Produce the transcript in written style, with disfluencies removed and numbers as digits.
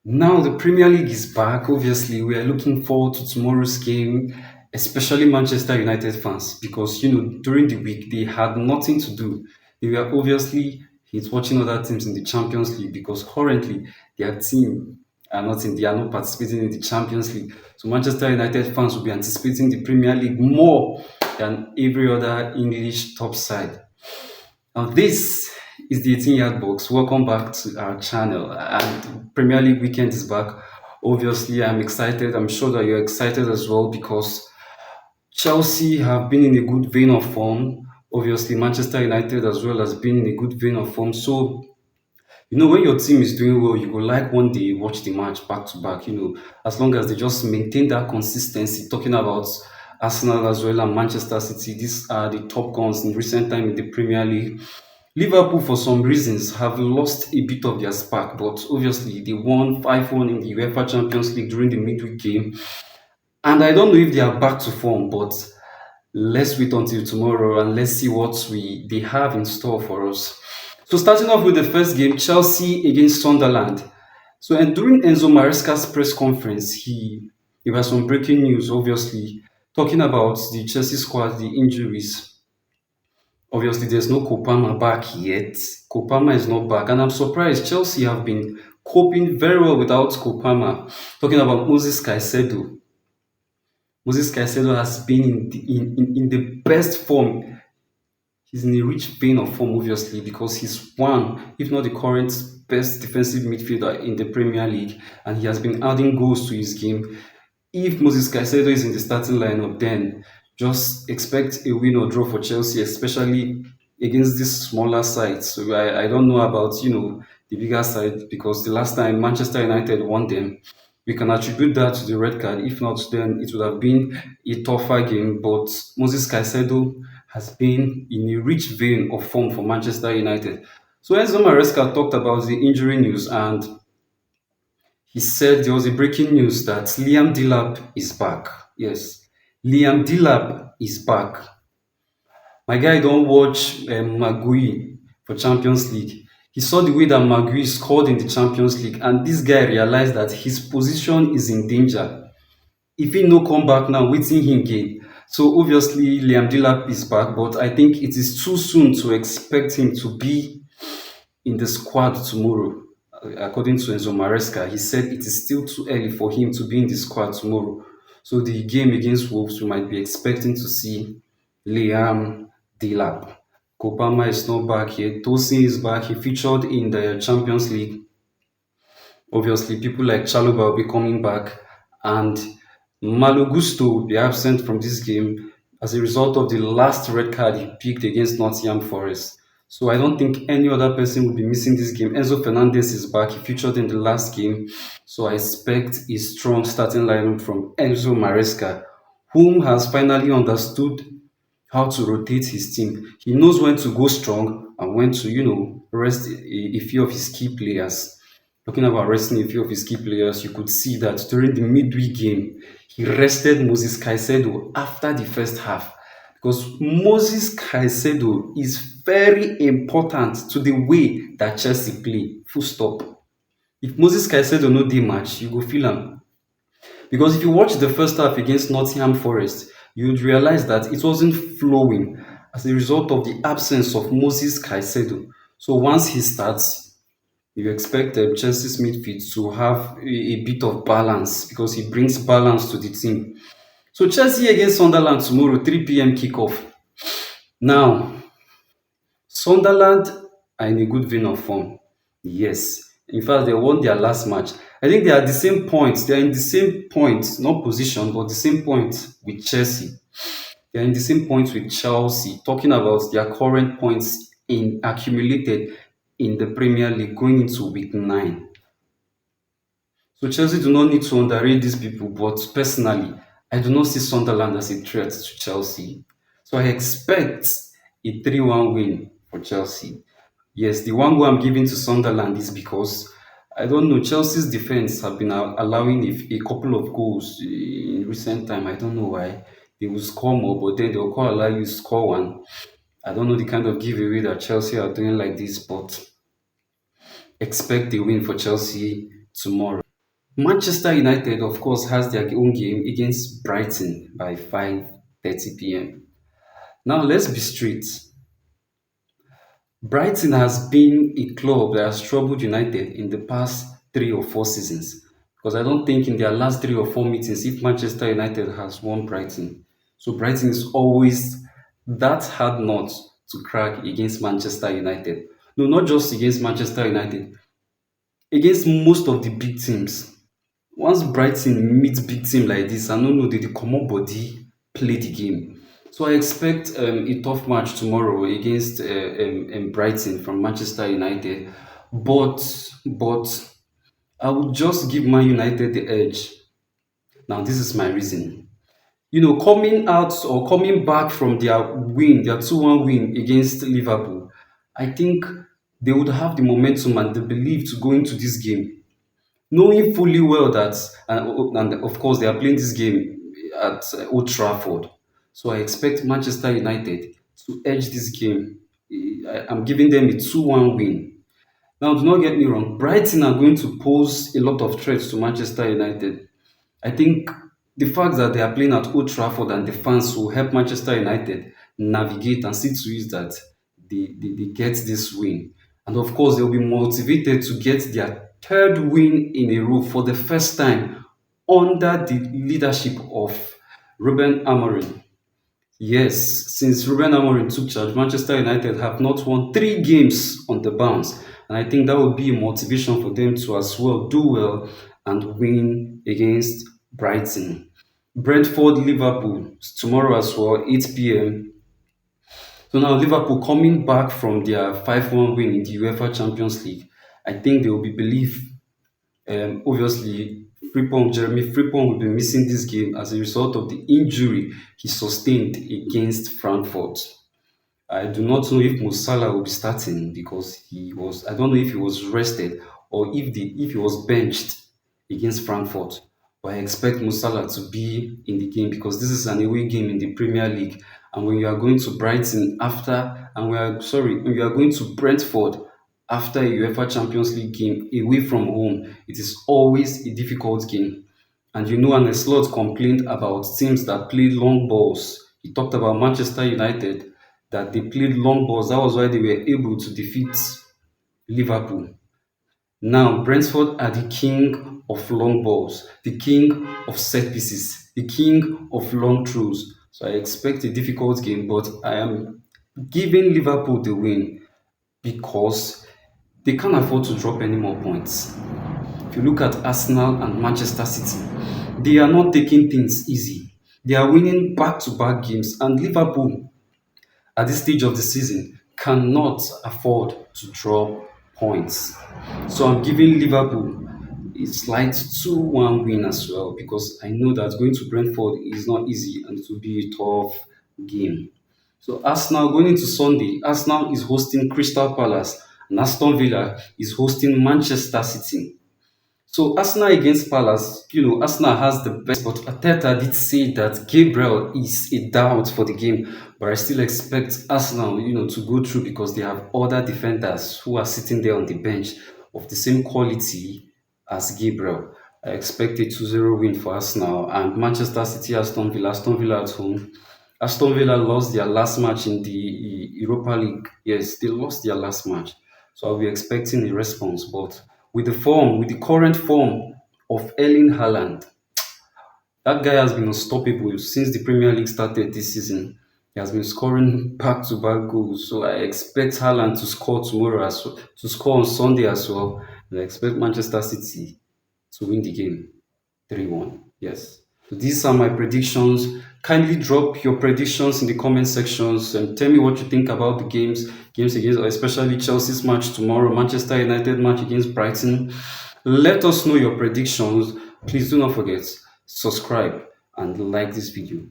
Now the Premier League is back. Obviously, we are looking forward to tomorrow's game, especially Manchester United fans, because during the week they had nothing to do. They were obviously hit watching other teams in the Champions League because currently their team they are not participating in the Champions League. So Manchester United fans will be anticipating the Premier League more than every other English top side. Now, this is the 18 yard box. Welcome back to our channel. And Premier League weekend is back. Obviously, I'm excited. I'm sure that you're excited as well because Chelsea have been in a good vein of form. Obviously, Manchester United as well has been in a good vein of form. So, when your team is doing well, you will like one day watch the match back to back, as long as they just maintain that consistency. Talking about Arsenal as well and Manchester City, these are the top guns in recent time in the Premier League. Liverpool, for some reasons, have lost a bit of their spark, but obviously they won 5-1 in the UEFA Champions League during the midweek game. And I don't know if they are back to form, but let's wait until tomorrow and let's see what they have in store for us. So starting off with the first game, Chelsea against Sunderland. So and during Enzo Maresca's press conference, there was some breaking news, obviously, talking about the Chelsea squad, the injuries. Obviously, there's no Kopama back yet. Kopama is not back, and I'm surprised Chelsea have been coping very well without Kopama. Talking about Moses Caicedo. Moses Caicedo has been in the best form. He's in a rich vein of form, obviously, because he's one, if not the current best defensive midfielder in the Premier League, and he has been adding goals to his game. If Moses Caicedo is in the starting lineup, then just expect a win or draw for Chelsea, especially against this smaller side. So I don't know about the bigger side because the last time Manchester United won them, we can attribute that to the red card. If not, then it would have been a tougher game. But Moses Caicedo has been in a rich vein of form for Manchester United. So Enzo Maresca talked about the injury news and he said there was a breaking news that Liam Delap is back. Yes, Liam Delap is back. My guy don't watch Magui for Champions League. He saw the way that Magui scored in the Champions League, and this guy realized that his position is in danger. If he no come back now, waiting him gain. So obviously Liam Delap is back, but I think it is too soon to expect him to be in the squad tomorrow. According to Enzo Maresca, he said it is still too early for him to be in the squad tomorrow. So the game against Wolves, we might be expecting to see Liam Delap. Kopama is not back yet. Tosin is back. He featured in the Champions League. Obviously, people like Chaluba will be coming back. And Malo Gusto will be absent from this game as a result of the last red card he picked against Nottingham Forest. So I don't think any other person will be missing this game. Enzo Fernandez is back. He featured in the last game. So I expect a strong starting lineup from Enzo Maresca, whom has finally understood how to rotate his team. He knows when to go strong and when to, rest a few of his key players. Talking about resting a few of his key players, you could see that during the midweek game, he rested Moses Caicedo after the first half because Moses Caicedo is very important to the way that Chelsea play. Full stop. If Moses Caicedo no dey match, you go feel am. Because if you watch the first half against Nottingham Forest, you would realize that it wasn't flowing as a result of the absence of Moses Caicedo. So once he starts, you expect Chelsea's midfield to have a bit of balance because he brings balance to the team. So Chelsea against Sunderland tomorrow, 3 p.m. kickoff. Now, Sunderland are in a good vein of form. Yes. In fact, they won their last match. I think they are the same points. They are in the same points, not position, but the same points with Chelsea. They are in the same points with Chelsea, talking about their current points in accumulated in the Premier League going into week 9. So Chelsea do not need to underrate these people, but personally, I do not see Sunderland as a threat to Chelsea. So I expect a 3-1 win for Chelsea. Yes, the one goal I'm giving to Sunderland is because I don't know, Chelsea's defense have been allowing a couple of goals in recent time. I don't know why. They will score more, but then they'll call allow you to score one. I don't know the kind of giveaway that Chelsea are doing like this, but expect a win for Chelsea tomorrow. Manchester United, of course, has their own game against Brighton by 5:30 p.m. Now, let's be straight. Brighton has been a club that has troubled United in the past 3 or 4 seasons. Because I don't think in their last 3 or 4 meetings, if Manchester United has won Brighton. So Brighton is always that hard nut to crack against Manchester United. No, not just against Manchester United, against most of the big teams. Once Brighton meets big team like this, I don't know they dey comot body play the game. So I expect a tough match tomorrow against Brighton from Manchester United. But I would just give Man United the edge. Now this is my reason. Coming out or coming back from their win, their 2-1 win against Liverpool, I think they would have the momentum and the belief to go into this game knowing fully well that, and of course, they are playing this game at Old Trafford. So I expect Manchester United to edge this game. I'm giving them a 2-1 win. Now, do not get me wrong, Brighton are going to pose a lot of threats to Manchester United. I think the fact that they are playing at Old Trafford and the fans will help Manchester United navigate and see to it that they get this win. And of course, they'll be motivated to get their third win in a row for the first time under the leadership of Ruben Amorim. Yes, since Ruben Amorim took charge, Manchester United have not won 3 games on the bounce, and I think that will be a motivation for them to as well do well and win against Brighton. Brentford, Liverpool tomorrow as well, 8 p.m. So now Liverpool coming back from their 5-1 win in the UEFA Champions League, I think they will be believed. Obviously, Jeremy Frimpong will be missing this game as a result of the injury he sustained against Frankfurt. I do not know if Musala will be starting because I don't know if he was rested or if he was benched against Frankfurt. But I expect Musala to be in the game because this is an away game in the Premier League. And when you are going to Brighton after, and when you are going to Brentford after a UEFA Champions League game away from home, it is always a difficult game. And Arne Slot complained about teams that played long balls. He talked about Manchester United, that they played long balls. That was why they were able to defeat Liverpool. Now, Brentford are the king of long balls, the king of set pieces, the king of long throws. So I expect a difficult game, but I am giving Liverpool the win because they can't afford to drop any more points. If you look at Arsenal and Manchester City, they are not taking things easy. They are winning back-to-back games, and Liverpool at this stage of the season cannot afford to drop points. So I'm giving Liverpool a slight 2-1 win as well because I know that going to Brentford is not easy and it will be a tough game. So Arsenal going into Sunday, Arsenal is hosting Crystal Palace and Aston Villa is hosting Manchester City. So Arsenal against Palace, Arsenal has the best, but Arteta did say that Gabriel is a doubt for the game, but I still expect Arsenal, to go through because they have other defenders who are sitting there on the bench of the same quality as Gabriel. I expect a 2-0 win for Arsenal and Manchester City, Aston Villa at home. Aston Villa lost their last match in the Europa League. Yes, they lost their last match. So I'll be expecting a response. But with the current form of Erling Haaland, that guy has been unstoppable since the Premier League started this season. He has been scoring back-to-back goals. So I expect Haaland to score tomorrow as well, to score on Sunday as well. And I expect Manchester City to win the game 3-1. Yes. So these are my predictions. Kindly drop your predictions in the comment sections and tell me what you think about the games against, especially Chelsea's match tomorrow, Manchester United match against Brighton. Let us know your predictions. Please do not forget, subscribe and like this video.